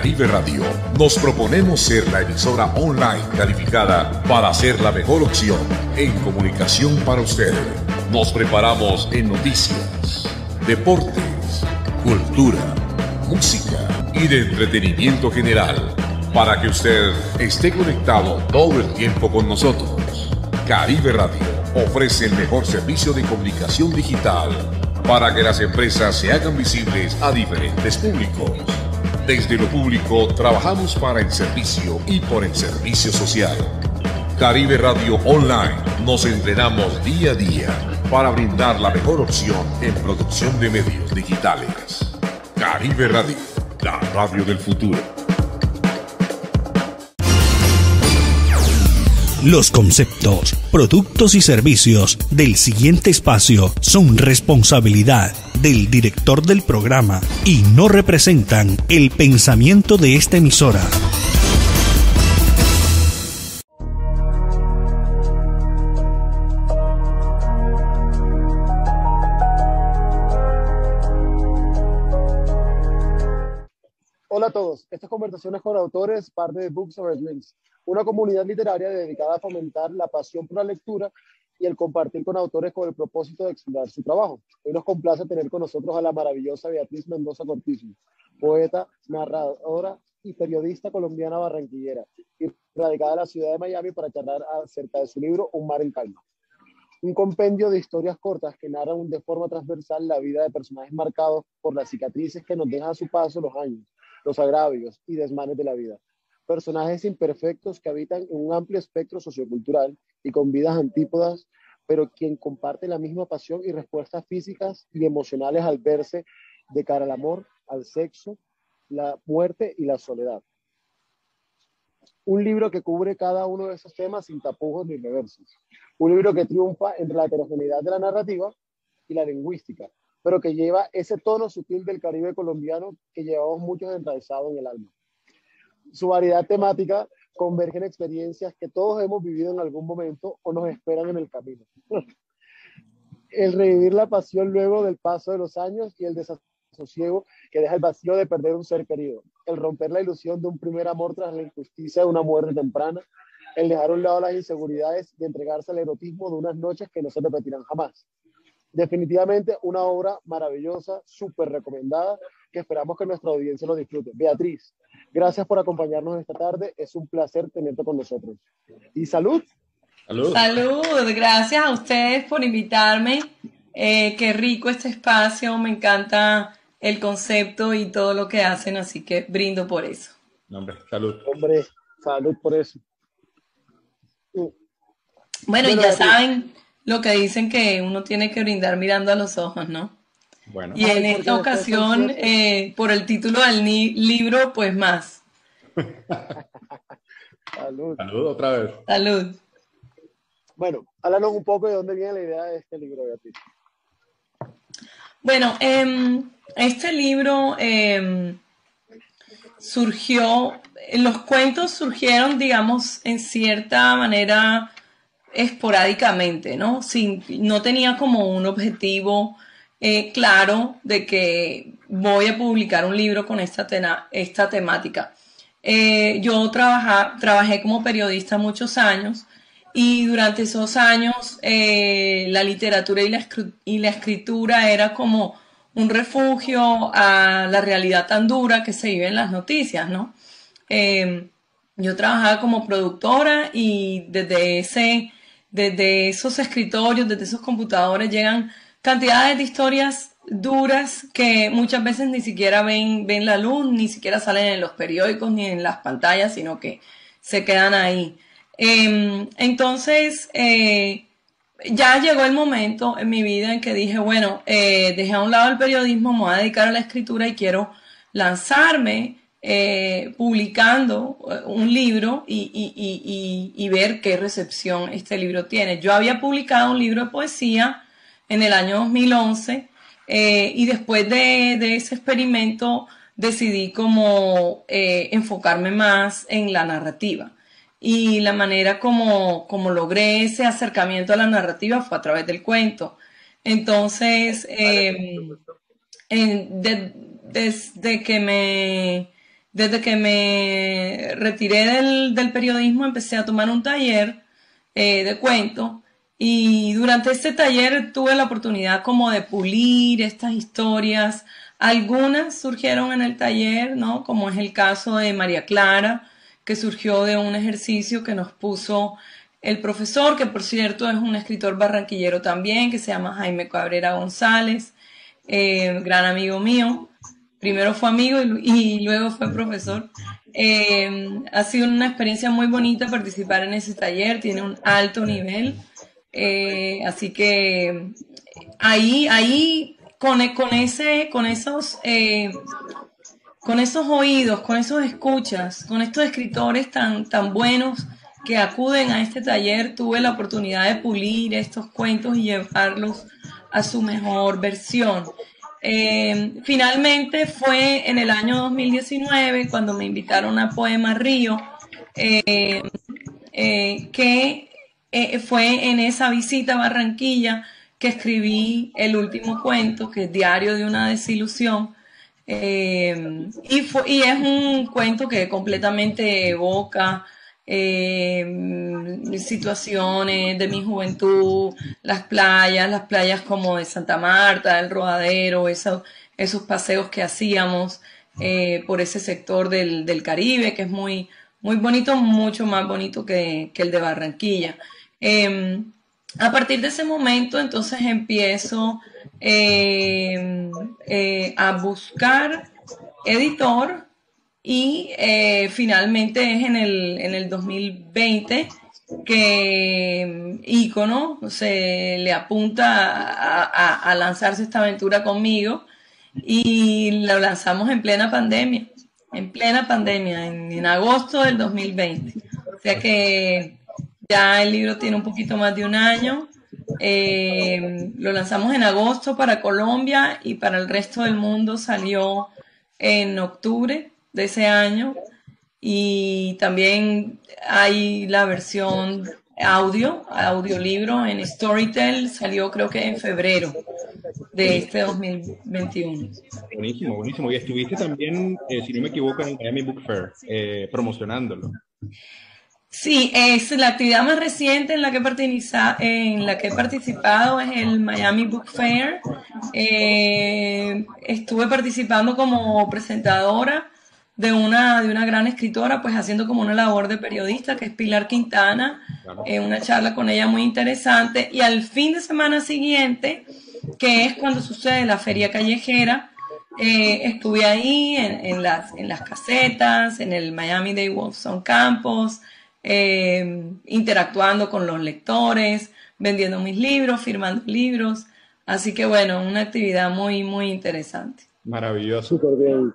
Caribe Radio nos proponemos ser la emisora online calificada para ser la mejor opción en comunicación para usted. Nos preparamos en noticias, deportes, cultura, música y de entretenimiento general para que usted esté conectado todo el tiempo con nosotros. Caribe Radio ofrece el mejor servicio de comunicación digital para que las empresas se hagan visibles a diferentes públicos. Desde lo público trabajamos para el servicio y por el servicio social. Caribe Radio Online nos entrenamos día a día para brindar la mejor opción en producción de medios digitales. Caribe Radio, la radio del futuro. Los conceptos, productos y servicios del siguiente espacio son responsabilidad del director del programa y no representan el pensamiento de esta emisora. Hola a todos, estas conversaciones con autores, parte de Books Over Links, una comunidad literaria dedicada a fomentar la pasión por la lectura y el compartir con autores con el propósito de explorar su trabajo. Hoy nos complace tener con nosotros a la maravillosa Beatriz Mendoza Cortizo, poeta, narradora y periodista colombiana barranquillera, y radicada en la ciudad de Miami para charlar acerca de su libro Un mar en calma. Un compendio de historias cortas que narran de forma transversal la vida de personajes marcados por las cicatrices que nos dejan a su paso los años, los agravios y desmanes de la vida. Personajes imperfectos que habitan en un amplio espectro sociocultural y con vidas antípodas, pero quien comparte la misma pasión y respuestas físicas y emocionales al verse de cara al amor, al sexo, la muerte y la soledad. Un libro que cubre cada uno de esos temas sin tapujos ni reversos. Un libro que triunfa entre la heterogeneidad de la narrativa y la lingüística, pero que lleva ese tono sutil del Caribe colombiano que llevamos muchos enraizados en el alma. Su variedad temática converge en experiencias que todos hemos vivido en algún momento o nos esperan en el camino. El revivir la pasión luego del paso de los años y el desasosiego que deja el vacío de perder un ser querido. El romper la ilusión de un primer amor tras la injusticia de una muerte temprana. El dejar a un lado las inseguridades y entregarse al erotismo de unas noches que no se repetirán jamás. Definitivamente una obra maravillosa, súper recomendada, que esperamos que nuestra audiencia lo disfrute. Beatriz, gracias por acompañarnos esta tarde. Es un placer tenerte con nosotros. Y salud. Salud. Salud, gracias a ustedes por invitarme. Qué rico este espacio, me encanta el concepto y todo lo que hacen, así que brindo por eso. Hombre, salud. Hombre, salud por eso. Bueno, y ya saben lo que dicen que uno tiene que brindar mirando a los ojos, ¿no? Bueno. Y en esta ocasión, por el título del libro, pues más. Salud. Salud otra vez. Salud. Bueno, háblanos un poco de dónde viene la idea de este libro, Beatriz. Bueno, este libro surgió, los cuentos surgieron, digamos, en cierta manera esporádicamente, ¿no? No tenía como un objetivo claro de que voy a publicar un libro con esta temática. Yo trabajé como periodista muchos años y durante esos años la literatura y la escritura era como un refugio a la realidad tan dura que se vive en las noticias, ¿no? Yo trabajaba como productora y desde esos escritorios, desde esos computadores llegan cantidades de historias duras que muchas veces ni siquiera ven la luz, ni siquiera salen en los periódicos ni en las pantallas, sino que se quedan ahí. Entonces, ya llegó el momento en mi vida en que dije, bueno, dejé a un lado el periodismo, me voy a dedicar a la escritura y quiero lanzarme publicando un libro y ver qué recepción este libro tiene. Yo había publicado un libro de poesía en el año 2011 y después de ese experimento decidí como enfocarme más en la narrativa. Y la manera como logré ese acercamiento a la narrativa fue a través del cuento. Entonces, desde que desde que me retiré del periodismo empecé a tomar un taller de cuentos, y durante este taller tuve la oportunidad como de pulir estas historias. Algunas surgieron en el taller, ¿no? Como es el caso de María Clara, que surgió de un ejercicio que nos puso el profesor, que por cierto es un escritor barranquillero también, que se llama Jaime Cabrera González, gran amigo mío. Primero fue amigo y luego fue profesor. Ha sido una experiencia muy bonita participar en ese taller, tiene un alto nivel. Así que ahí con esos oídos, con esos escuchas, con estos escritores tan buenos que acuden a este taller, tuve la oportunidad de pulir estos cuentos y llevarlos a su mejor versión. Finalmente fue en el año 2019 cuando me invitaron a Poema Río, que fue en esa visita a Barranquilla que escribí el último cuento, que es Diario de una desilusión, y es un cuento que completamente evoca situaciones de mi juventud, las playas como de Santa Marta, el Rodadero, esos paseos que hacíamos por ese sector del Caribe, que es muy, muy bonito, mucho más bonito que el de Barranquilla. A partir de ese momento, entonces empiezo a buscar editor, y finalmente es en el 2020 que Icono se le apunta a lanzarse esta aventura conmigo, y lo lanzamos en plena pandemia, en agosto del 2020. O sea que ya el libro tiene un poquito más de un año. Lo lanzamos en agosto para Colombia, y para el resto del mundo salió en octubre de ese año. Y también hay la versión audiolibro en Storytel, salió creo que en febrero de este 2021. Buenísimo, buenísimo. Y estuviste también, si no me equivoco, en el Miami Book Fair, promocionándolo. Sí, es la actividad más reciente en la que he participado, es el Miami Book Fair. Estuve participando como presentadora de una gran escritora, pues haciendo como una labor de periodista, que es Pilar Quintana, una charla con ella muy interesante. Y al fin de semana siguiente, que es cuando sucede la feria callejera, estuve ahí en las casetas, en el Miami Day Wolves on Campus, interactuando con los lectores, vendiendo mis libros, firmando libros. Así que bueno, una actividad muy, muy interesante. Maravilloso. Súper bien.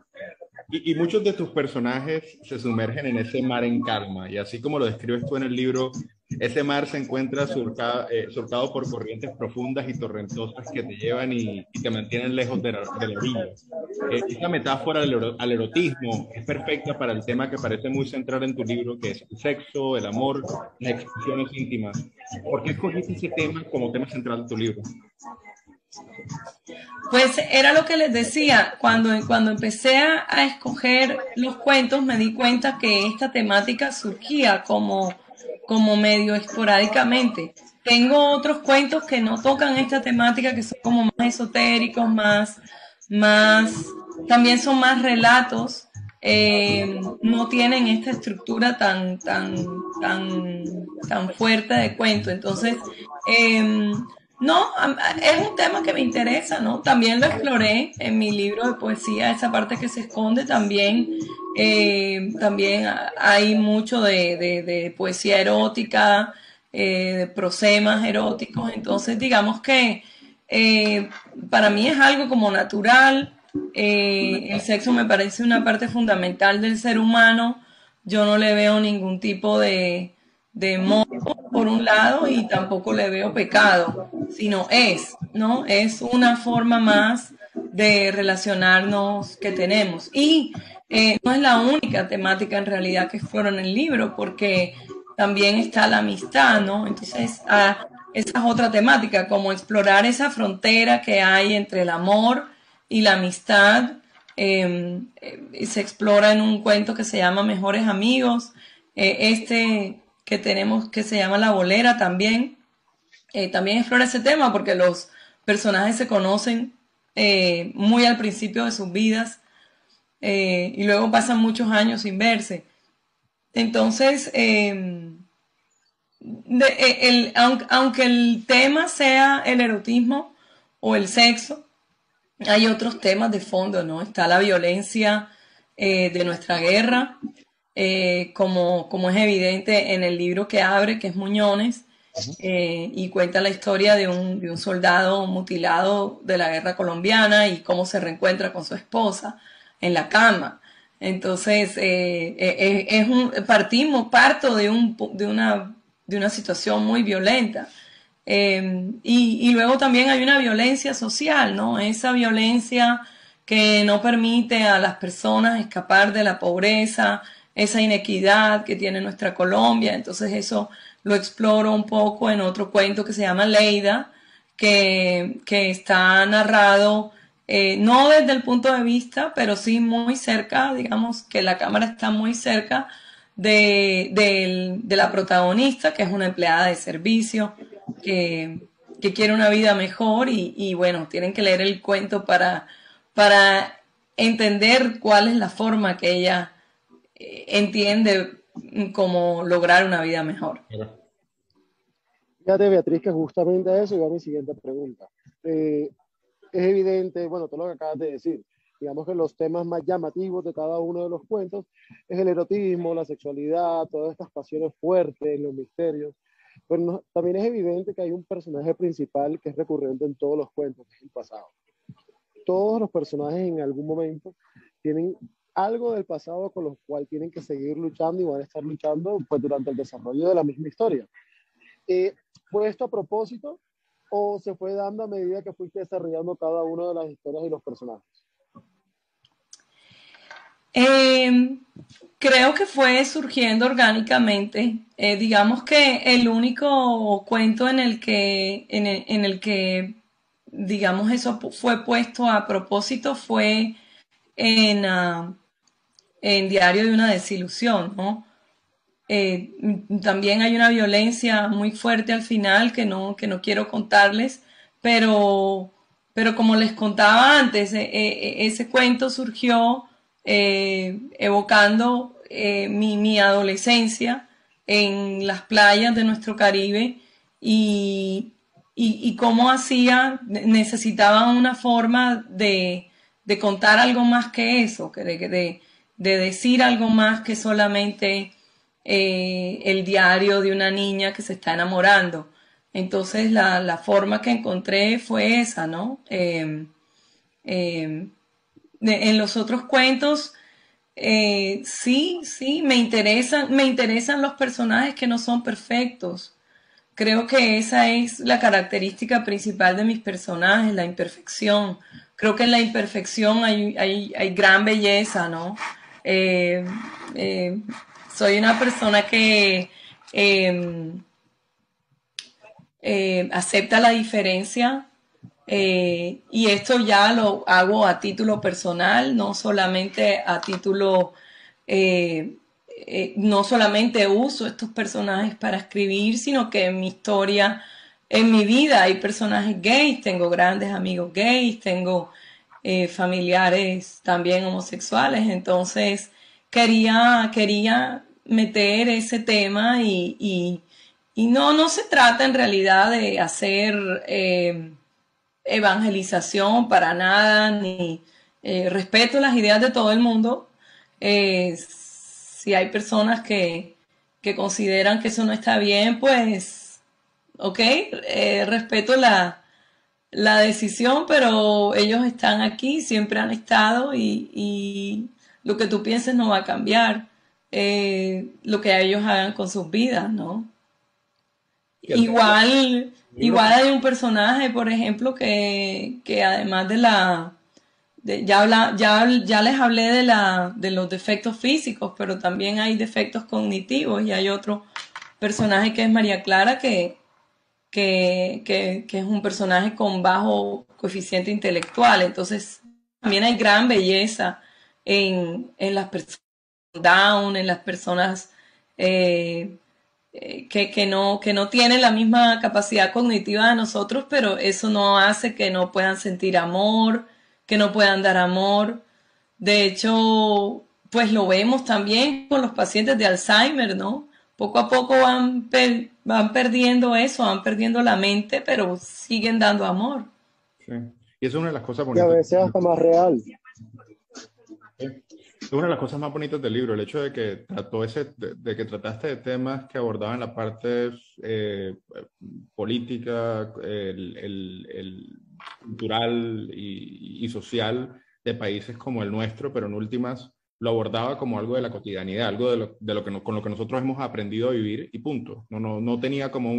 Y muchos de tus personajes se sumergen en ese mar en calma, y así como lo describes tú en el libro, ese mar se encuentra surcado por corrientes profundas y torrentosas que te llevan y te mantienen lejos de la orilla. Esta metáfora al erotismo es perfecta para el tema que parece muy central en tu libro, que es el sexo, el amor, las expresiones íntimas. ¿Por qué escogiste ese tema como tema central de tu libro? Pues era lo que les decía, cuando empecé a escoger los cuentos, me di cuenta que esta temática surgía como medio esporádicamente. Tengo otros cuentos que no tocan esta temática, que son como más esotéricos, también son más relatos, no tienen esta estructura tan fuerte de cuento. Entonces, no, es un tema que me interesa, ¿no? También lo exploré en mi libro de poesía, esa parte que se esconde también. También hay mucho de poesía erótica, de prosemas eróticos. Entonces, digamos que para mí es algo como natural. El sexo me parece una parte fundamental del ser humano. Yo no le veo ningún tipo de morbo, por un lado, y tampoco le veo pecado, sino ¿no? Es una forma más de relacionarnos que tenemos. Y no es la única temática en realidad que exploro en el libro, porque también está la amistad, ¿no? Entonces, esa es otra temática, como explorar esa frontera que hay entre el amor y la amistad, y se explora en un cuento que se llama Mejores Amigos. Este que tenemos que se llama La Bolera también explora ese tema porque los personajes se conocen muy al principio de sus vidas y luego pasan muchos años sin verse. Entonces, aunque el tema sea el erotismo o el sexo, hay otros temas de fondo, ¿no? Está la violencia de nuestra guerra, como es evidente en el libro que abre, que es Muñones, y cuenta la historia de un soldado mutilado de la guerra colombiana y cómo se reencuentra con su esposa en la cama. Entonces, parto de una situación muy violenta. Y luego también hay una violencia social, ¿no? Esa violencia que no permite a las personas escapar de la pobreza, esa inequidad que tiene nuestra Colombia. Entonces eso lo exploro un poco en otro cuento que se llama Leida, que está narrado no desde el punto de vista, pero sí muy cerca, digamos que la cámara está muy cerca de la protagonista, que es una empleada de servicio, que quiere una vida mejor y bueno, tienen que leer el cuento para entender cuál es la forma que ella entiende cómo lograr una vida mejor. Fíjate, Beatriz, que justamente a eso iba mi siguiente pregunta. Es evidente, bueno, todo lo que acabas de decir, digamos que los temas más llamativos de cada uno de los cuentos es el erotismo, la sexualidad, todas estas pasiones fuertes, los misterios, pero también es evidente que hay un personaje principal que es recurrente en todos los cuentos, que es el pasado. Todos los personajes en algún momento tienen algo del pasado con lo cual tienen que seguir luchando y van a estar luchando pues, durante el desarrollo de la misma historia. ¿Fue esto a propósito o se fue dando a medida que fuiste desarrollando cada una de las historias y los personajes? Creo que fue surgiendo orgánicamente. Digamos que el único cuento en el que digamos eso fue puesto a propósito fue en Diario de una desilusión, ¿no? También hay una violencia muy fuerte al final que no quiero contarles, pero como les contaba antes, ese cuento surgió evocando mi adolescencia en las playas de nuestro Caribe y cómo necesitaban una forma de contar algo más que eso, de decir algo más que solamente el diario de una niña que se está enamorando. Entonces la forma que encontré fue esa, ¿no? En los otros cuentos sí, me interesan los personajes que no son perfectos. Creo que esa es la característica principal de mis personajes, la imperfección. Creo que en la imperfección hay gran belleza, ¿no? Soy una persona que acepta la diferencia y esto ya lo hago a título personal, no solamente a título, no solamente uso estos personajes para escribir, sino que en mi historia, en mi vida hay personajes gays, tengo grandes amigos gays, tengo familiares también homosexuales, entonces quería meter ese tema y no se trata en realidad de hacer evangelización para nada, ni respeto las ideas de todo el mundo. Si hay personas que consideran que eso no está bien, pues ok, respeto la decisión, pero ellos están aquí, siempre han estado y lo que tú pienses no va a cambiar lo que ellos hagan con sus vidas, ¿no? Igual hay un personaje, por ejemplo, que además ya les hablé de los defectos físicos, pero también hay defectos cognitivos y hay otro personaje que es María Clara que es un personaje con bajo coeficiente intelectual. Entonces también hay gran belleza en las personas down, en las personas que no tienen la misma capacidad cognitiva de nosotros, pero eso no hace que no puedan sentir amor, que no puedan dar amor. De hecho, pues lo vemos también con los pacientes de Alzheimer, ¿no? Poco a poco van perdiendo eso, van perdiendo la mente, pero siguen dando amor. Sí. Y eso es una de las cosas Y a bonitas. veces hasta más real. Es una de las cosas más bonitas del libro, el hecho de que de que trataste de temas que abordaban la parte política, el cultural y social de países como el nuestro, pero en últimas lo abordaba como algo de la cotidianidad, algo de lo que con lo que nosotros hemos aprendido a vivir y punto. No tenía como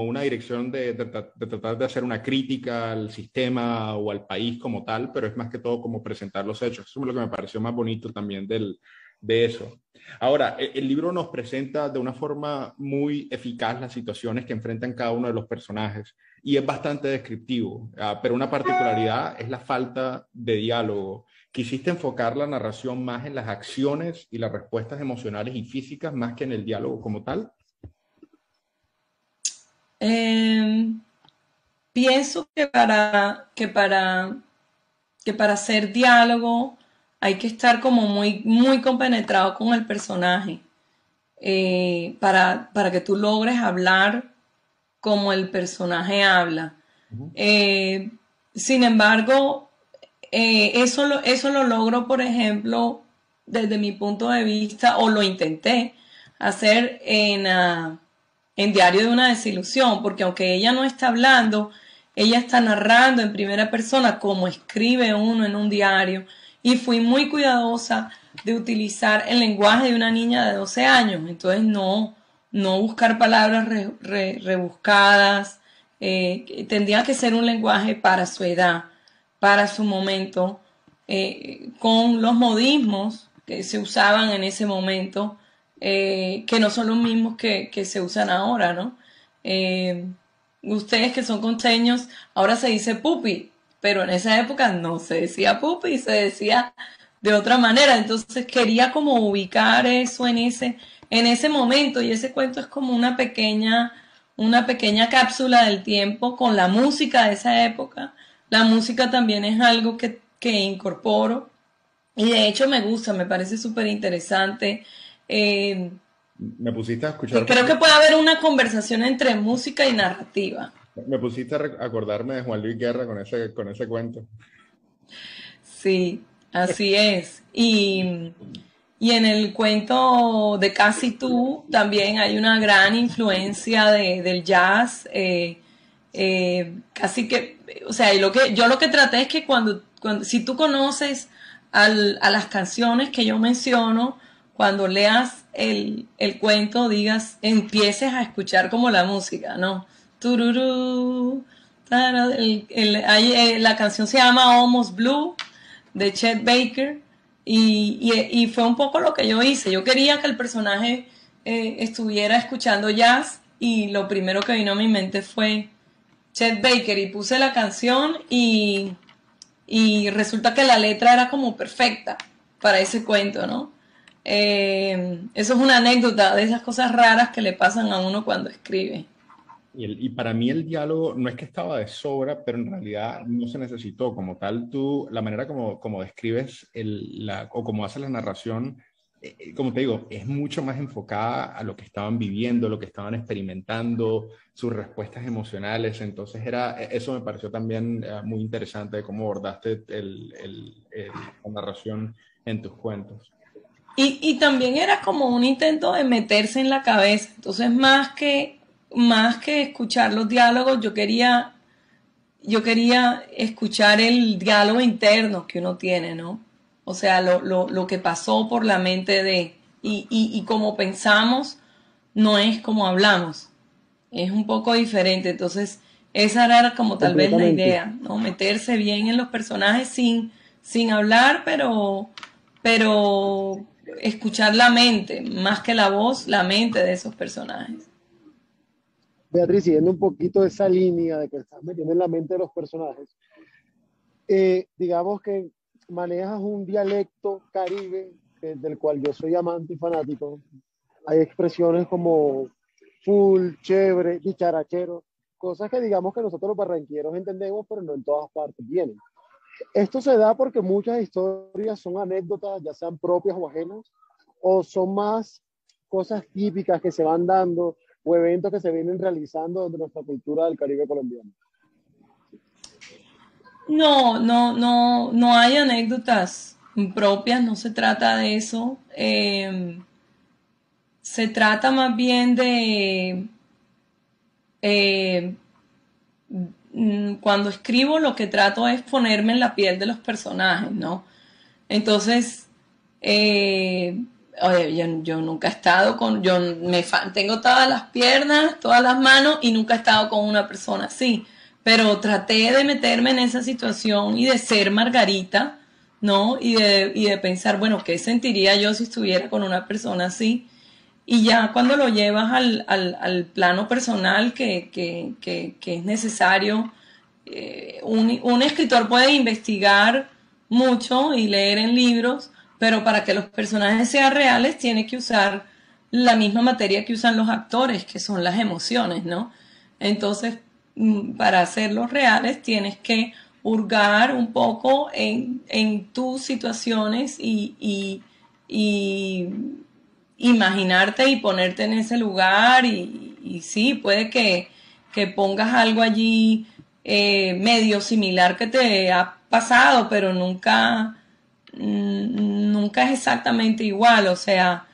una dirección de tratar de hacer una crítica al sistema o al país como tal, pero es más que todo como presentar los hechos. Eso es lo que me pareció más bonito también de eso. Ahora, el libro nos presenta de una forma muy eficaz las situaciones que enfrentan cada uno de los personajes y es bastante descriptivo, pero una particularidad es la falta de diálogo. Quisiste enfocar la narración más en las acciones y las respuestas emocionales y físicas más que en el diálogo como tal. Pienso que para hacer diálogo hay que estar como muy compenetrado con el personaje para que tú logres hablar como el personaje habla. Sin embargo, eso lo logro, por ejemplo, desde mi punto de vista, o lo intenté hacer en Diario de una desilusión, porque aunque ella no está hablando, ella está narrando en primera persona como escribe uno en un diario, y fui muy cuidadosa de utilizar el lenguaje de una niña de 12 años, entonces no buscar palabras rebuscadas, tendría que ser un lenguaje para su edad, para su momento, con los modismos que se usaban en ese momento, que no son los mismos que se usan ahora, ¿no? Ustedes que son costeños, ahora se dice pupi, pero en esa época no se decía pupi, se decía de otra manera. Entonces quería como ubicar eso en ese momento, y ese cuento es como una pequeña cápsula del tiempo con la música de esa época. La música también es algo que incorporo y de hecho me gusta, me parece súper interesante. Me pusiste a escuchar. Creo que puede haber una conversación entre música y narrativa. Me pusiste a acordarme de Juan Luis Guerra con ese cuento. Sí, así es. Y en el cuento de Casi tú también hay una gran influencia del jazz. Casi que, o sea, yo lo que traté es que si tú conoces a las canciones que yo menciono, cuando leas el cuento empieces a escuchar como la música, ¿no? Tururú, la canción se llama Almost Blue, de Chet Baker, y fue un poco lo que yo hice. Yo quería que el personaje estuviera escuchando jazz, y lo primero que vino a mi mente fue Chet Baker, y puse la canción y resulta que la letra era como perfecta para ese cuento, ¿no? Eso es una anécdota de esas cosas raras que le pasan a uno cuando escribe. Y para mí el diálogo no es que estaba de sobra, pero en realidad no se necesitó como tal. La manera como describes o como haces la narración, como te digo, es mucho más enfocada a lo que estaban viviendo, lo que estaban experimentando, sus respuestas emocionales. Entonces eso me pareció también muy interesante de cómo abordaste la narración en tus cuentos. Y también era como un intento de meterse en la cabeza. Entonces, más que escuchar los diálogos, yo quería escuchar el diálogo interno que uno tiene, ¿no? O sea, lo que pasó por la mente y como pensamos no es como hablamos, es un poco diferente. Entonces, esa era como tal vez la idea, ¿no? Meterse bien en los personajes sin hablar, pero escuchar la mente, más que la voz, la mente de esos personajes. Beatriz, siguiendo un poquito esa línea de que estás metiendo en la mente de los personajes, digamos que manejas un dialecto caribe, del cual yo soy amante y fanático. Hay expresiones como full, chévere, dicharachero, cosas que digamos que nosotros los barranquilleros entendemos, pero no en todas partes vienen. Esto se da porque muchas historias son anécdotas, ya sean propias o ajenas, o son más cosas típicas que se van dando o eventos que se vienen realizando de nuestra cultura del Caribe colombiano. No hay anécdotas propias, no se trata de eso. Se trata más bien de cuando escribo lo que trato es ponerme en la piel de los personajes, ¿no? Entonces, oye, yo nunca he estado con, tengo todas las piernas, todas las manos y nunca he estado con una persona así, pero traté de meterme en esa situación y de ser Margarita, ¿no? Y de pensar, bueno, ¿qué sentiría yo si estuviera con una persona así? Y ya cuando lo llevas al plano personal que es necesario, un escritor puede investigar mucho y leer en libros, pero para que los personajes sean reales tiene que usar la misma materia que usan los actores, que son las emociones, ¿no? Entonces, para hacerlos reales tienes que hurgar un poco en tus situaciones y imaginarte y ponerte en ese lugar y sí, puede que pongas algo allí medio similar que te ha pasado, pero nunca es exactamente igual, o sea,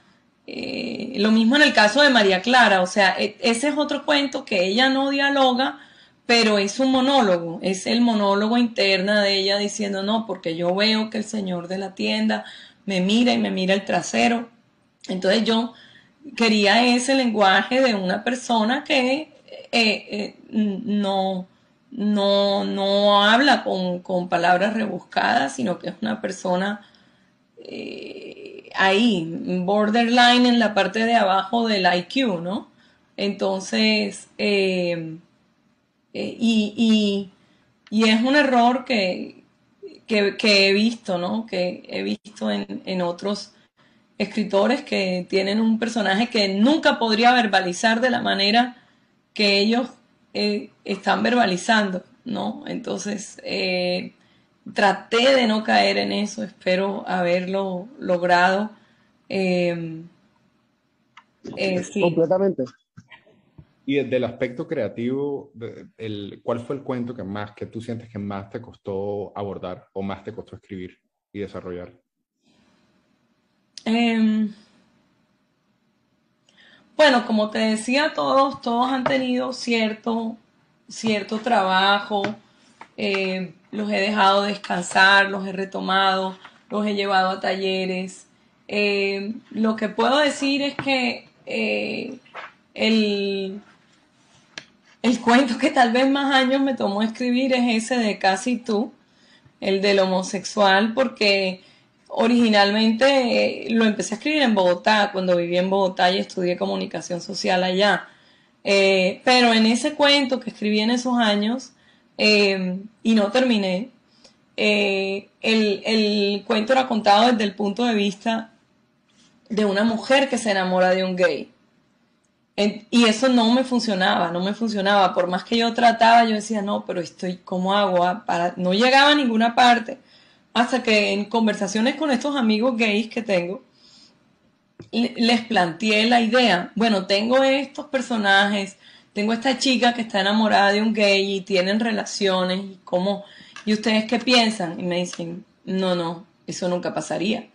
lo mismo en el caso de María Clara, o sea, ese es otro cuento que ella no dialoga, pero es un monólogo, es el monólogo interna de ella diciendo, no, porque yo veo que el señor de la tienda me mira y me mira el trasero. Entonces yo quería ese lenguaje de una persona que no habla con palabras rebuscadas, sino que es una persona ahí, borderline en la parte de abajo del IQ, ¿no? Entonces, y es un error que he visto, ¿no? Que he visto en otros escritores que tienen un personaje que nunca podría verbalizar de la manera que ellos están verbalizando, ¿no? Entonces, traté de no caer en eso, espero haberlo logrado. Sí. Completamente. Y desde el aspecto creativo, ¿cuál fue el cuento que tú sientes que más te costó abordar o más te costó escribir y desarrollar? Bueno, como te decía, todos han tenido cierto trabajo, los he dejado descansar, los he retomado, los he llevado a talleres. Lo que puedo decir es que el cuento que tal vez más años me tomó escribir es ese de Casi tú, el del homosexual, porque originalmente lo empecé a escribir en Bogotá, cuando viví en Bogotá y estudié comunicación social allá. Pero en ese cuento que escribí en esos años y no terminé, el cuento era contado desde el punto de vista de una mujer que se enamora de un gay. Y eso no me funcionaba. Por más que yo trataba, yo decía, no, pero ¿cómo hago? No llegaba a ninguna parte. Hasta que en conversaciones con estos amigos gays que tengo, les planteé la idea. Bueno, tengo estos personajes, tengo esta chica que está enamorada de un gay y tienen relaciones. ¿Y ustedes qué piensan? Y me dicen, no, eso nunca pasaría.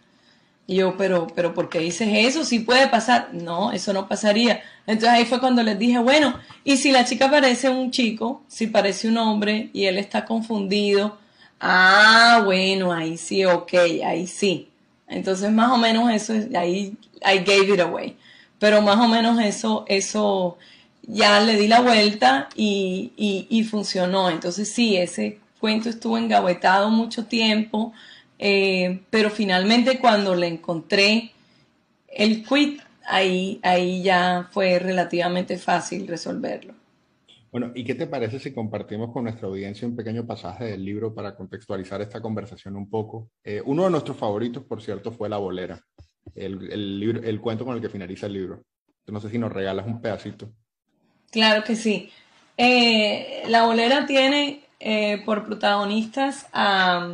Y yo, pero ¿por qué dices eso? ¿Sí puede pasar? No, eso no pasaría. Entonces ahí fue cuando les dije, bueno, ¿y si la chica parece un chico? Si parece un hombre y él está confundido. Ah, bueno, ahí sí, ok, ahí sí. Entonces más o menos eso es, ahí I gave it away. Pero más o menos eso ya le di la vuelta y funcionó. Entonces sí, ese cuento estuvo engavetado mucho tiempo. Pero finalmente cuando le encontré el quid, ahí ya fue relativamente fácil resolverlo. Bueno, ¿y qué te parece si compartimos con nuestra audiencia un pequeño pasaje del libro para contextualizar esta conversación un poco? Uno de nuestros favoritos, por cierto, fue La Bolera, el libro, el cuento con el que finaliza el libro. No sé si nos regalas un pedacito. Claro que sí. La Bolera tiene por protagonistas a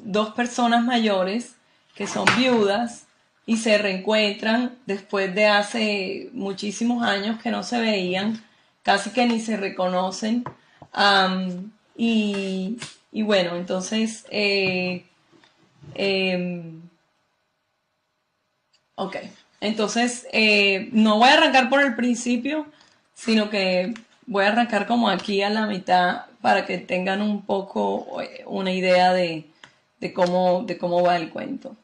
dos personas mayores que son viudas y se reencuentran después de hace muchísimos años que no se veían, casi que ni se reconocen. Um, y, y bueno, entonces, ok, entonces no voy a arrancar por el principio, sino que voy a arrancar como aquí a la mitad para que tengan un poco una idea de cómo va el cuento.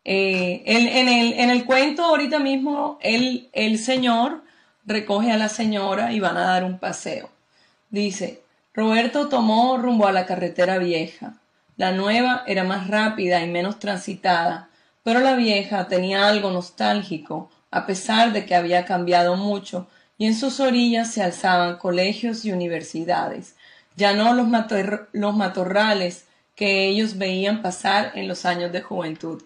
En el cuento ahorita mismo el señor recoge a la señora y van a dar un paseo. Dice, Roberto tomó rumbo a la carretera vieja. La nueva era más rápida y menos transitada, pero la vieja tenía algo nostálgico, a pesar de que había cambiado mucho, y en sus orillas se alzaban colegios y universidades, ya no los matorrales que ellos veían pasar en los años de juventud.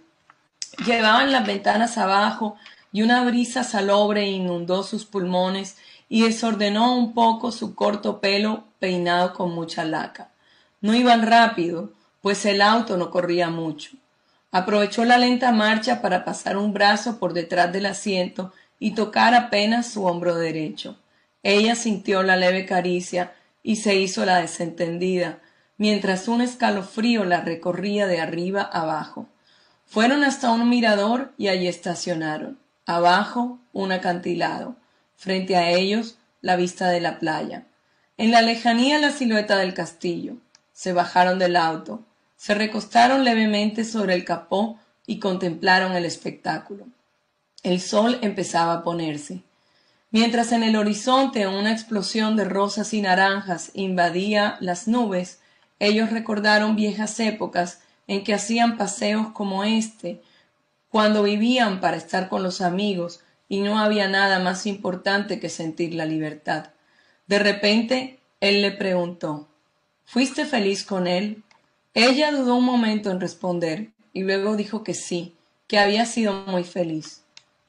Llevaban las ventanas abajo y una brisa salobre inundó sus pulmones y desordenó un poco su corto pelo peinado con mucha laca. No iban rápido, pues el auto no corría mucho. Aprovechó la lenta marcha para pasar un brazo por detrás del asiento y tocar apenas su hombro derecho. Ella sintió la leve caricia y se hizo la desentendida, mientras un escalofrío la recorría de arriba abajo. Fueron hasta un mirador y allí estacionaron. Abajo, un acantilado. Frente a ellos, la vista de la playa. En la lejanía, la silueta del castillo. Se bajaron del auto. Se recostaron levemente sobre el capó y contemplaron el espectáculo. El sol empezaba a ponerse. Mientras en el horizonte una explosión de rosas y naranjas invadía las nubes, ellos recordaron viejas épocas en que hacían paseos como este, cuando vivían para estar con los amigos y no había nada más importante que sentir la libertad. De repente, él le preguntó, ¿fuiste feliz con él? Ella dudó un momento en responder y luego dijo que sí, que había sido muy feliz.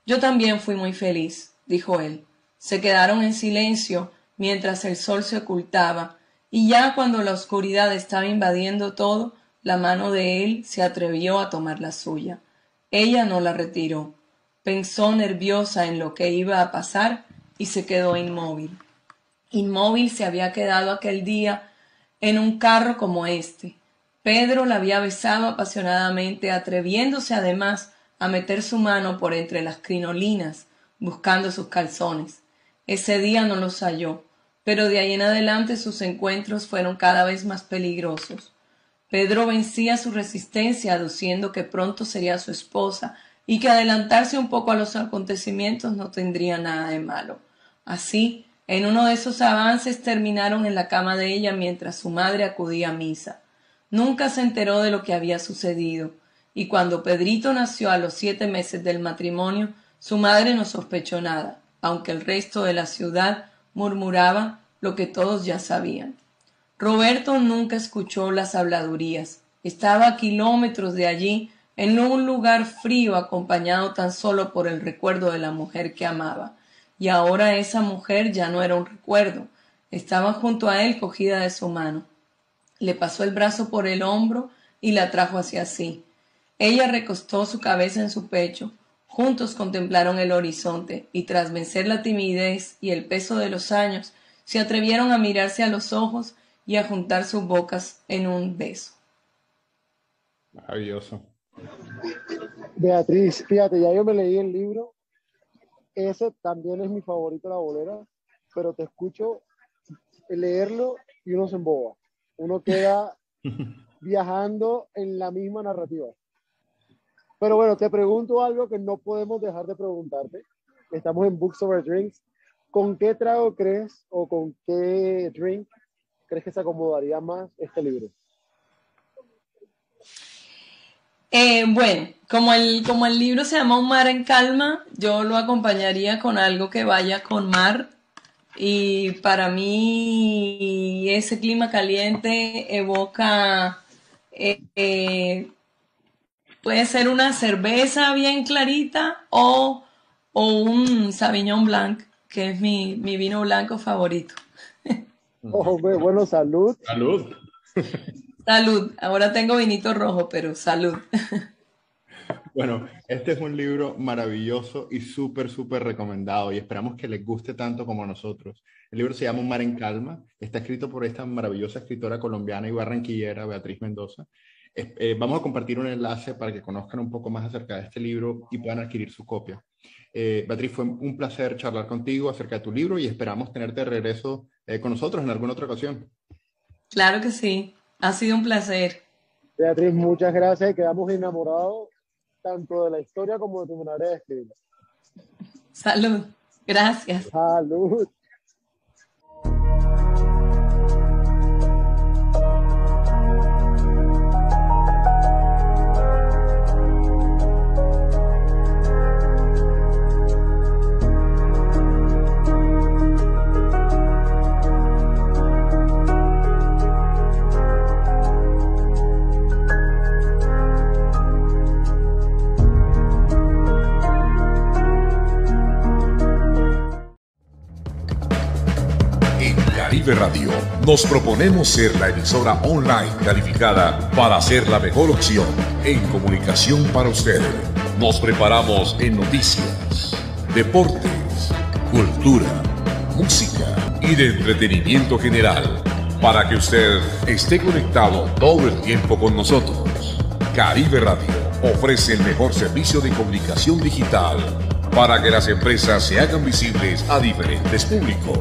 Yo también fui muy feliz, dijo él. Se quedaron en silencio mientras el sol se ocultaba y ya cuando la oscuridad estaba invadiendo todo, la mano de él se atrevió a tomar la suya. Ella no la retiró. Pensó nerviosa en lo que iba a pasar y se quedó inmóvil. Inmóvil se había quedado aquel día en un carro como este. Pedro la había besado apasionadamente, atreviéndose además a meter su mano por entre las crinolinas, buscando sus calzones. Ese día no los halló, pero de ahí en adelante sus encuentros fueron cada vez más peligrosos. Pedro vencía su resistencia aduciendo que pronto sería su esposa y que adelantarse un poco a los acontecimientos no tendría nada de malo. Así, en uno de esos avances terminaron en la cama de ella mientras su madre acudía a misa. Nunca se enteró de lo que había sucedido, y cuando Pedrito nació a los 7 meses del matrimonio, su madre no sospechó nada, aunque el resto de la ciudad murmuraba lo que todos ya sabían. Roberto nunca escuchó las habladurías. Estaba a kilómetros de allí, en un lugar frío, acompañado tan solo por el recuerdo de la mujer que amaba. Y ahora esa mujer ya no era un recuerdo. Estaba junto a él cogida de su mano. Le pasó el brazo por el hombro y la trajo hacia sí. Ella recostó su cabeza en su pecho. Juntos contemplaron el horizonte y tras vencer la timidez y el peso de los años, se atrevieron a mirarse a los ojos y a juntar sus bocas en un beso. Maravilloso. Beatriz, fíjate, ya yo me leí el libro. Ese también es mi favorito, La Bolera, pero te escucho leerlo y uno se emboba. Uno queda viajando en la misma narrativa. Pero bueno, te pregunto algo que no podemos dejar de preguntarte. Estamos en Books Over Drinks. ¿Con qué trago crees o con qué drink crees que se acomodaría más este libro? Bueno, como el libro se llama Un mar en calma, yo lo acompañaría con algo que vaya con mar, Y para mí ese clima caliente evoca, puede ser una cerveza bien clarita o un Sauvignon Blanc, que es mi vino blanco favorito. Oh, bueno, salud. Salud. Salud. Ahora tengo vinito rojo, pero salud. Bueno, este es un libro maravilloso y súper, súper recomendado y esperamos que les guste tanto como a nosotros. El libro se llama Un mar en calma, está escrito por esta maravillosa escritora colombiana y barranquillera, Beatriz Mendoza. Vamos a compartir un enlace para que conozcan un poco más acerca de este libro y puedan adquirir su copia. Beatriz, fue un placer charlar contigo acerca de tu libro y esperamos tenerte de regreso con nosotros en alguna otra ocasión. Claro que sí, ha sido un placer. Beatriz, muchas gracias y quedamos enamorados tanto de la historia como de tu manera de escribir. Salud. Gracias. Salud. Caribe Radio, nos proponemos ser la emisora online calificada para ser la mejor opción en comunicación para usted. Nos preparamos en noticias, deportes, cultura, música y de entretenimiento general para que usted esté conectado todo el tiempo con nosotros. Caribe Radio ofrece el mejor servicio de comunicación digital para que las empresas se hagan visibles a diferentes públicos.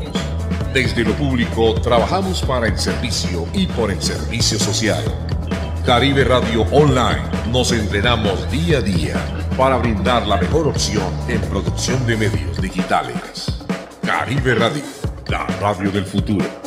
Desde lo público trabajamos para el servicio y por el servicio social. Caribe Radio Online nos entrenamos día a día para brindar la mejor opción en producción de medios digitales. Caribe Radio, la radio del futuro.